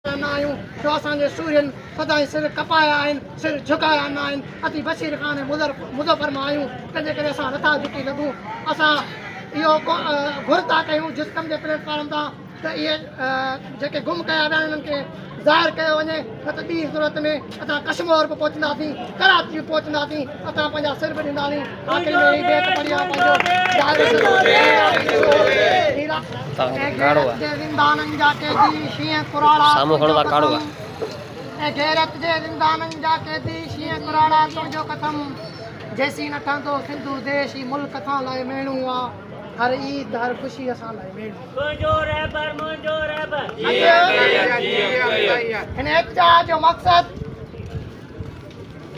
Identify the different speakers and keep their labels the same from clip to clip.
Speaker 1: आहियूं जो असांजे सूर्यनि सदाईं सिर कपाया आहिनि, सिर झुकाया न आहिनि। असीं बशीर ख़ान ऐं मुज़फ़र मां आहियूं, तंहिंजे करे असां नथा झुकी सघूं। असां इहो घुर था कयूं जिस्म जे प्लेटफॉर्म तां त इहे जेके गुम कया विया आहिनि उन्हनि खे ज़ाहिर कयो वञे, न त ॿी सूरत में असां कश्मीर बि पहुचंदासीं, कराची बि पहुचंदासीं, असां पंहिंजा सिर बि ॾींदासीं। आख़िर में ही बेत पढ़ी आहे जैसी न ठहंदो सिंधु देश ही मुल्क असां लाइ मेणू आहे, हर ईद हर ख़ुशी असां लाइ मेणू। हिन एहतजाज जो मक़सदु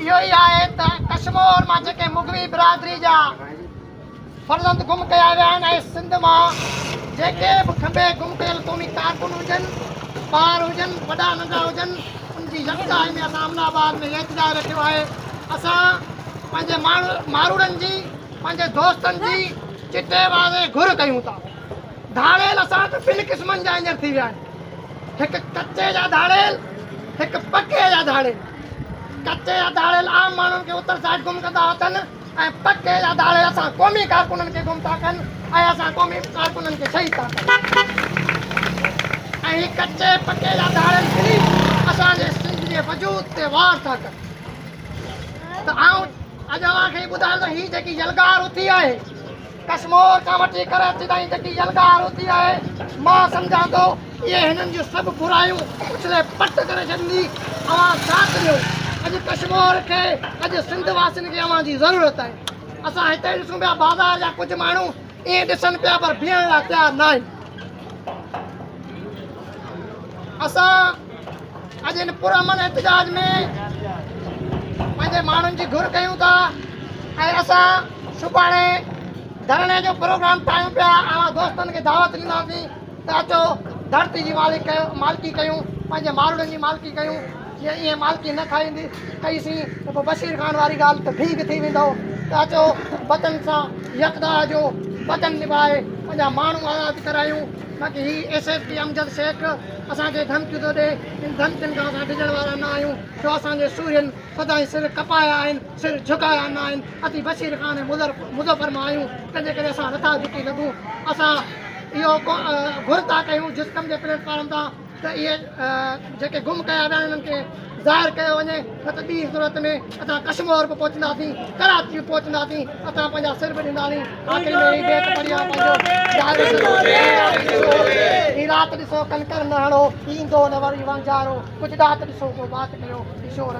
Speaker 1: इहो ई आहे त कश्मीर मां जेके मुग़वी बिरादरी जा फर्ज़ंद गुम कया विया आहिनि ऐं सिंध मां जेके बि खंबे गुम कयल क़ौमी कारकुन हुजनि, ॿार हुजनि, वॾा नंढा हुजनि, उनजी यकजाई में असां अमनाबाद में एहतजाज रखियो आहे। असां पंहिंजे मारूड़नि जी, पंहिंजे दोस्तनि जी चिटे वाज़े घुर कयूं था। धाड़ेल असां वटि ॿिनि क़िस्मनि जा हींअर थी विया आहिनि, हिकु कचे जा धाड़ेल, हिकु पके जा धाड़ेल। कचे जा धाड़ेल आम माण्हुनि खे उतर साइड गुम कंदा अथनि ऐं पके जा धाड़ेल असां क़ौमी कारकुननि खे गुम था कनि ऐं असां क़ौमी कारकुननि खे शहीद था कनि। ऐं ही कचे पके जा धाड़ेल ॿिनी असांजे सिंध जे वजूद ते वार था कनि। त आउं अॼु अव्हांखे ॿुधायां त हीअ जेकी यलगार उथी आहे, कश्मीर खां वठी कराची ताईं जेकी यलगार उथी आहे, मां सम्झां थो इहे हिननि जूं सभु बुरायूं उछले पट करे छॾींदी। अव्हां साथ ॾियो, अॼु कश्मीर खे, अॼु सिंध वासियुनि खे अव्हां जी ज़रूरत आहे। असां हिते ॾिसूं पिया बाज़ार जा कुझु माण्हू ईअं ॾिसनि पिया पर बीहण लाइ तयारु न आहिनि। असां अॼु हिन पुरअमन एहतजाज में पंहिंजे माण्हुनि जी घुर कयूं था ऐं असां सुभाणे धरणे जो प्रोग्राम ठाहियूं पिया। अवां दोस्तनि खे दावत ॾींदासीं त अचो धरती जी मालिकी कयूं, पंहिंजे मारूड़नि जी मालिकी कयूं। जीअं ईअं मालिकी न कईसीं त पोइ बशीर ख़ान वारी ॻाल्हि त ठीक थी वेंदो। त अचो वतन सां यकदा जो वतन निभाए पंहिंजा माण्हू आज़ादु करायूं। बाक़ी ही SSP अमजद शेख असांखे धमकियूं थो ॾे, इन धमकियुनि खां असां डिॼण वारा न आहियूं छो असांजे सूर्यनि सदाईं सिर कपाया आहिनि, सिर झुकाया न आहिनि। असीं बशीर ख़ान ऐं मुज़फ़र मां आहियूं, तंहिंजे करे असां नथा झुकी सघूं। असां इहो घुर था कयूं जिस्म जे प्लेटफॉर्म तां त इहे जेके गुम कया विया आहिनि उन्हनि खे ज़ाहिर कयो वञे, न त ॿी सूरत में असां कश्मीर बि पहुचंदासीं, कराची बि पहुचंदासीं, असां पंहिंजा सिर बि ॾींदासीं। आख़िर में ही बेत पढ़ी आहे ही राति ॾिसो कंकर न हणो, ईंदो न वरी वंजारो, कुझु ॾात ॾिसो को बात कयो, ईशोर